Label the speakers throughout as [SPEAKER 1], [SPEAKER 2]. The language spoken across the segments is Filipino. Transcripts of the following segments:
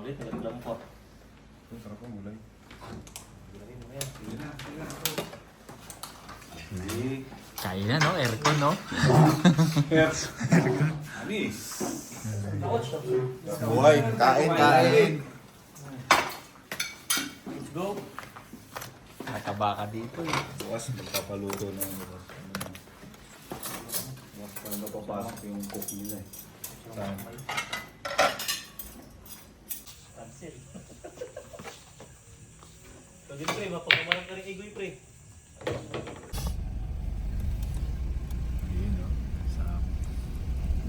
[SPEAKER 1] ulit, naglampot.
[SPEAKER 2] Ang sarap ang gulay.
[SPEAKER 1] Gulay mo yan.
[SPEAKER 2] Sige na.
[SPEAKER 3] Kaya na, no? Aircon, no?
[SPEAKER 2] Anis.
[SPEAKER 4] Buhay, kain.
[SPEAKER 1] Let's go.
[SPEAKER 3] Nakabaka dito, eh.
[SPEAKER 2] Bukas magpapaluto na bukas. Bukas pa na papasok yung cook nila eh. Saan?
[SPEAKER 1] Cancel. Pag yun, pre, mapagkamarang ka rin igoy, pre.
[SPEAKER 3] Ayun, no? Sa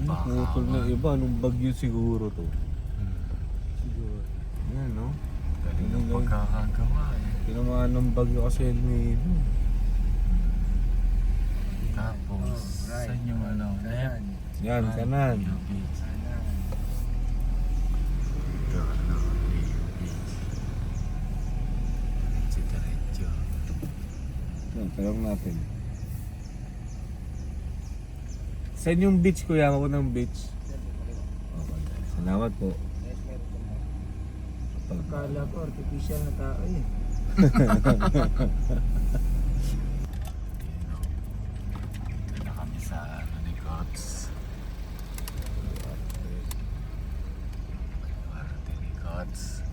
[SPEAKER 4] Putol na iba, anong bagyo siguro to? Siguro. Yan, no?
[SPEAKER 3] galing ng pagkakagawa, eh.
[SPEAKER 4] Tinamaan ng bagyo kasi ni
[SPEAKER 3] Tapos, saan yung ano? Left.
[SPEAKER 4] Yan, kanan.
[SPEAKER 3] Leo Beach. Ito, ano? Leo Beach. Si Diretso.
[SPEAKER 4] Yan, tanong natin. Saan yung beach, kuya? Ako ng beach. Okay. Salamat po.
[SPEAKER 5] Akala ko artificial na tao eh.
[SPEAKER 3] Dito na kami sa ano ni Cots. Arte ni Cots.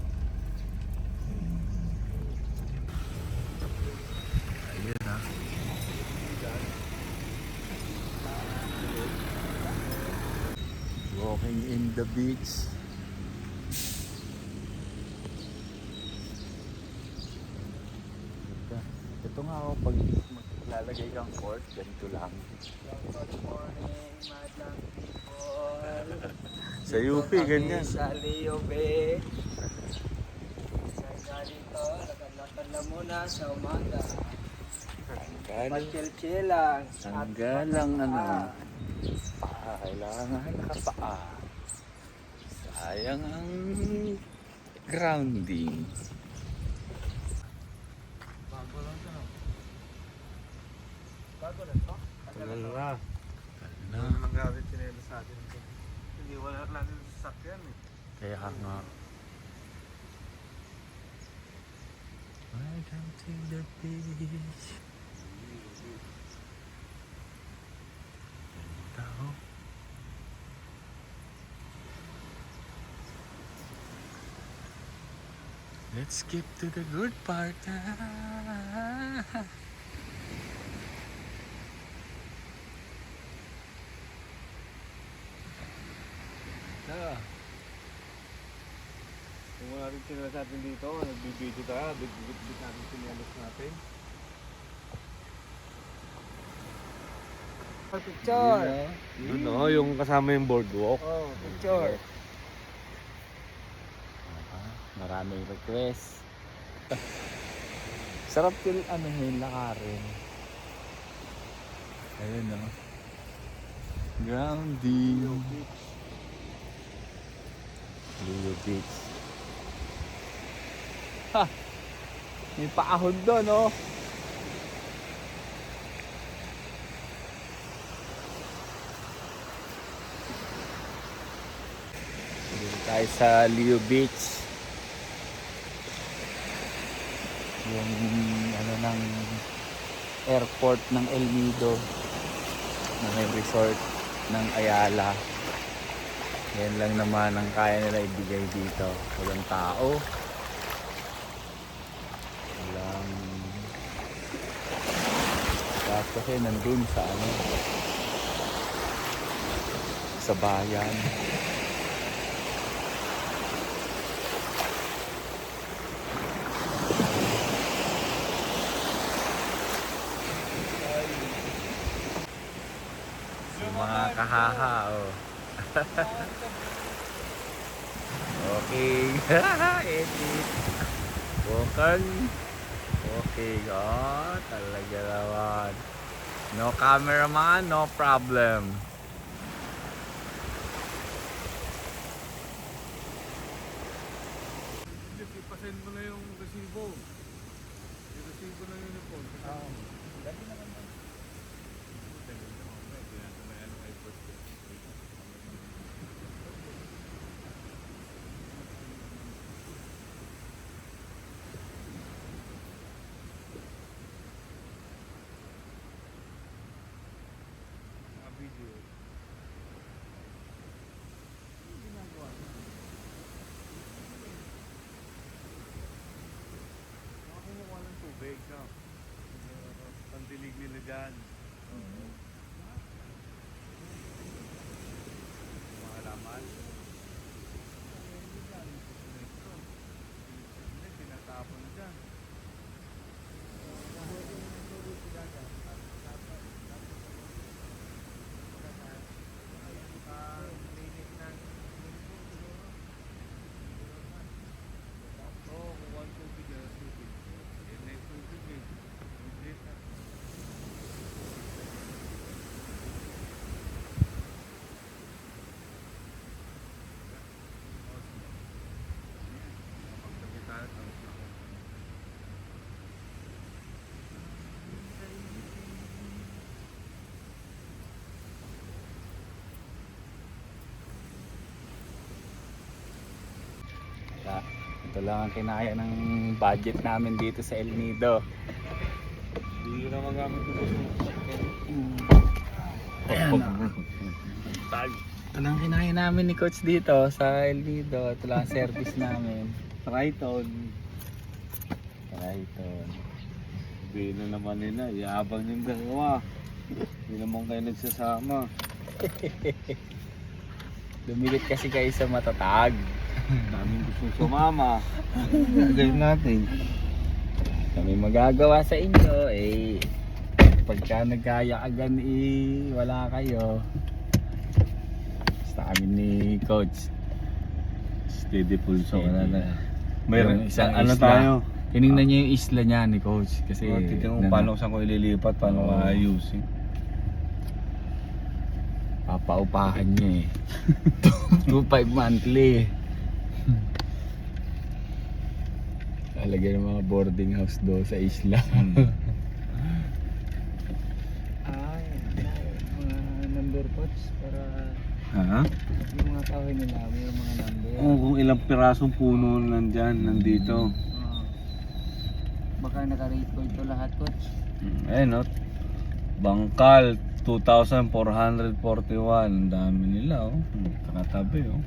[SPEAKER 3] Ayun, ha. Walking in the beach. Ito nga ako, pag maglalagay kang court, ganito lang.
[SPEAKER 5] Good morning, madlang people.
[SPEAKER 3] Sa UP, ganyan.
[SPEAKER 5] Sa Leo Bay. Sa dito, nakalakad na muna sa umaga. Pagchill-chill lang.
[SPEAKER 3] Tanggalang ano. Kailangan nakapaa. Sayang ang grounding.
[SPEAKER 4] Tagal na.
[SPEAKER 3] Na.
[SPEAKER 2] Nanggalit sinelo sa atin. Hindi wala natin sasakyan eh.
[SPEAKER 3] Kaya nga. Welcome to the beach. Ganda, oh. Let's skip to the good part.
[SPEAKER 2] Kung wala rin sinelo sa atin dito, nagbibideo tayo, bit-bit natin sinelos natin.
[SPEAKER 5] Picture.
[SPEAKER 4] Yun, no? Yung kasama yung boardwalk.
[SPEAKER 5] Oh, picture.
[SPEAKER 3] Maraming request. Sarap yung ano yung lakarin. Ayun, no? Grounding. Leo Beach. Ha! May paahon doon, no? Dito tayo sa Leo Beach. Yung ano ng airport ng El Nido na may resort ng Ayala. Yan lang naman ang kaya nila ibigay dito. Walang tao. Walang lahat kasi nandun sa ano sa bayan. Yung mga kahaha, oh. Okay. Edit. Bukan. Okay, oh, talaga naman. No cameraman, no problem.
[SPEAKER 2] Ipasend mo na yung resibo. Yung resibo ng uniform.
[SPEAKER 5] Gabi naman yun.
[SPEAKER 3] Ito lang ang kinaya ng budget namin dito sa El Nido.
[SPEAKER 4] Hindi na magamit ko po
[SPEAKER 3] Ito lang ang kinaya namin ni Coach dito sa El Nido. Ito lang ang service namin.
[SPEAKER 4] Triton.
[SPEAKER 3] Triton.
[SPEAKER 4] Sabihin na naman nila, yabang yung dalawa. Hindi naman kayo nagsasama.
[SPEAKER 3] Lumilit kasi kayo sa matatag.
[SPEAKER 4] Daming gustong sumama. Gawin natin.
[SPEAKER 3] Kami magagawa sa inyo eh. Pagka nagkayakagan eh, wala kayo. Basta kami ni Coach.
[SPEAKER 4] Steady pulso.
[SPEAKER 3] Wala na.
[SPEAKER 4] Mayroon
[SPEAKER 3] Yung isang
[SPEAKER 4] ano
[SPEAKER 3] isla.
[SPEAKER 4] tayo?
[SPEAKER 3] Tinignan niyo yung isla niya ni Coach. Kasi
[SPEAKER 4] Titignan mo paano saan ko ililipat, paano
[SPEAKER 3] Oo.
[SPEAKER 4] ayusin.
[SPEAKER 3] papaupahan niya eh. 2.5 monthly. Lalagyan ng mga boarding house do sa isla.
[SPEAKER 5] Ay, mga number pots para
[SPEAKER 4] Ha?
[SPEAKER 5] yung mga kahoy nila, may mga number.
[SPEAKER 4] Oo, kung ilang pirasong puno nandito.
[SPEAKER 5] Baka naka-rate ko ito lahat, coach.
[SPEAKER 4] Ayun no. Bangkal 2,441. Ang dami nila oh. Kakatabi oh.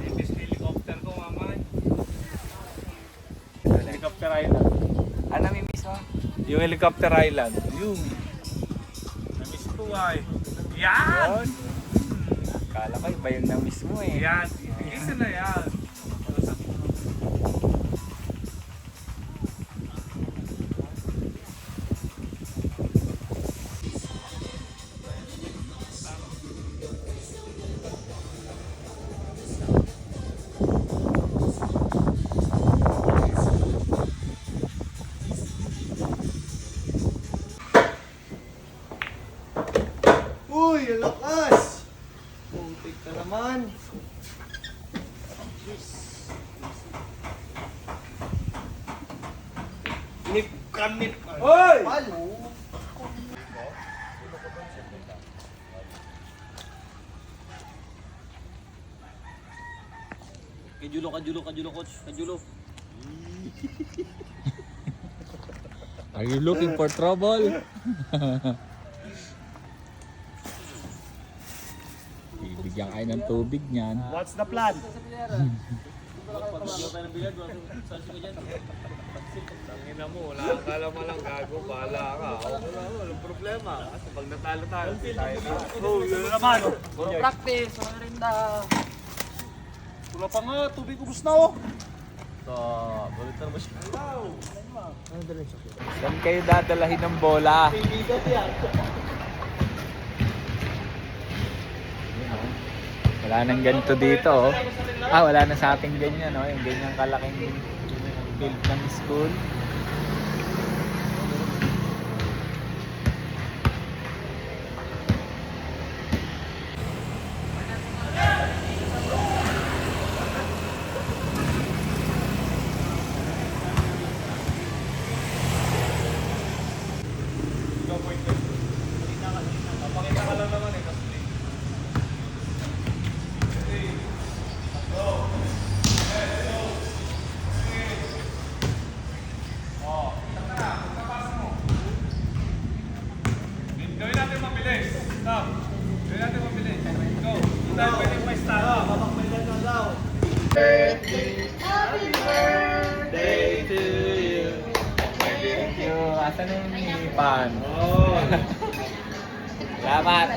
[SPEAKER 4] Imbis helicopter ko mamay. Helicopter Island.
[SPEAKER 5] Ano namimiss mo?
[SPEAKER 4] Yung Helicopter Island. Yung. Namiss ko ay. Yan!
[SPEAKER 3] Akala ko iba yung na-miss mo eh.
[SPEAKER 4] Yan. Isa na yan.
[SPEAKER 6] Uy, ang lakas! Putik ka naman. Nip ka nip. Hoy! Palo.
[SPEAKER 1] Kajulo, coach. Kajulo.
[SPEAKER 3] Are you looking for trouble? Bibigyan kayo ng tubig niyan.
[SPEAKER 6] What's the plan?
[SPEAKER 2] Tangina mo, wala kang kalamalang gago, bahala ka. Wala, walang problema. Kasi pag natalo tayo, tayo na.
[SPEAKER 6] Oh, yun naman.
[SPEAKER 5] Puro practice, mga rinda.
[SPEAKER 6] Wala pa nga, tubig ubus na oh.
[SPEAKER 1] Balitan mo siya.
[SPEAKER 3] Saan kayo dadalahin ng bola? Wala nang ganito dito, oh. Wala na sa ating ganyan, oh. Yung ganyang kalaking field ng school.
[SPEAKER 2] Gawin natin mabilis. Stop. Gawin natin mabilis. Go. Hindi tayo pwedeng may stop.
[SPEAKER 6] Papakpailan na daw.
[SPEAKER 3] Thank you. Asan yung hinipan?
[SPEAKER 2] Oh.
[SPEAKER 3] Salamat.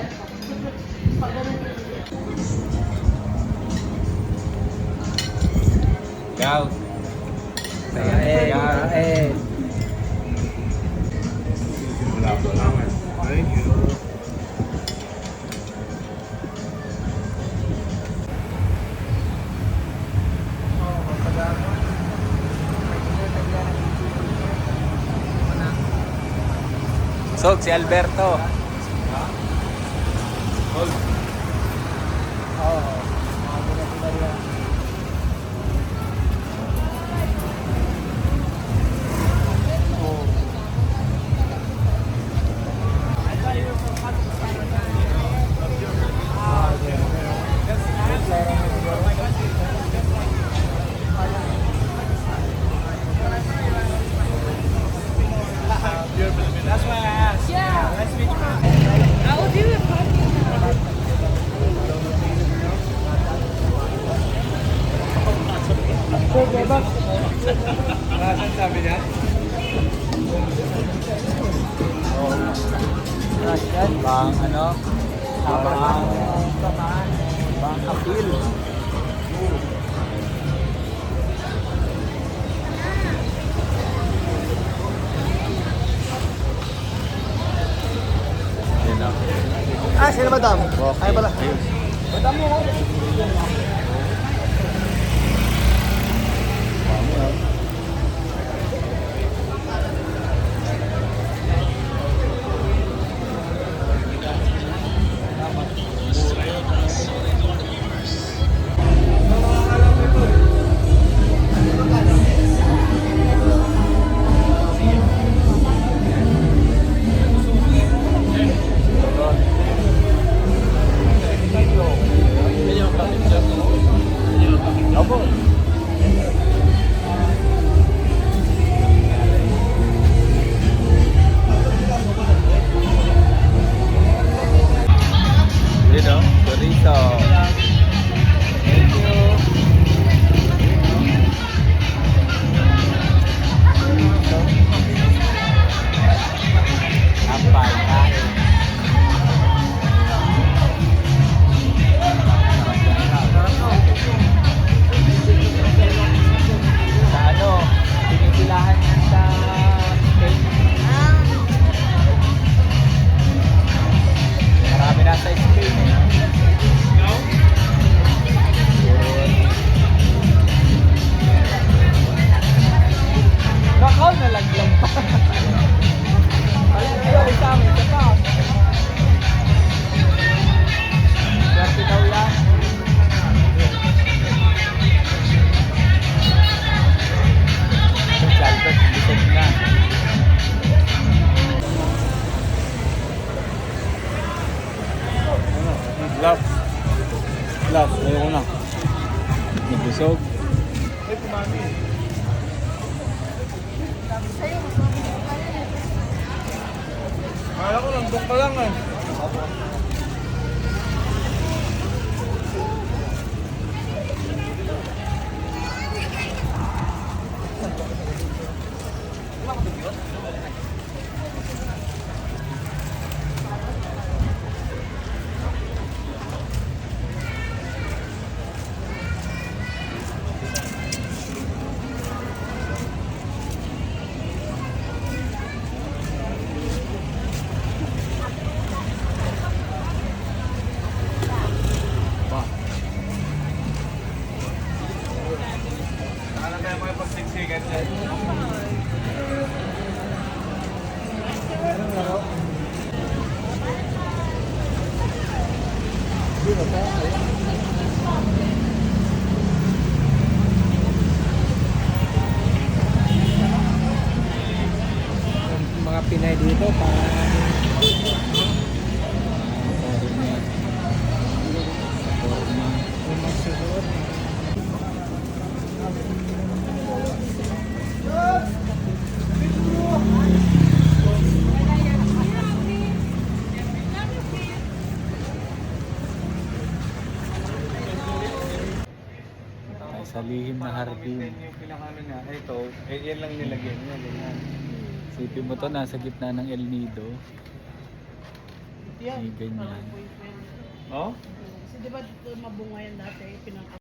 [SPEAKER 3] Go.
[SPEAKER 5] Kain.
[SPEAKER 2] Wala pa naman. Thank you.
[SPEAKER 3] Sog, si Alberto.
[SPEAKER 2] Sabi niya?
[SPEAKER 3] Bang ano? Bang appeal. Yun o.
[SPEAKER 6] Sino madam? Ay pala.
[SPEAKER 3] Yun o, chorizo. Thank you. Ampal, kain. Sa ano, pinipilahan yan sa marami nasa Spain eh. Kakao na lang pa. Alam ko yung sa amin, sa pa. Swerte daw yan. Si Albert, lisod na.
[SPEAKER 4] Love. Love, ayoko na. Nagbusog.
[SPEAKER 2] Ay, kumami. Kala ko nandun ka lang eh. tayo makipagsiksikan dyan.
[SPEAKER 5] Yung mga Pinay dito, parang yung magsusuot.
[SPEAKER 3] Ay, sa lihim na hardin.
[SPEAKER 2] Yung pinakano niya, ito, yan lang nilagyan niya, ganyan.
[SPEAKER 3] Isipin mo to, nasa gitna ng El Nido. May ganyan.
[SPEAKER 2] Oh?
[SPEAKER 7] Kasi di ba dito mabunga yan dati, pinangkap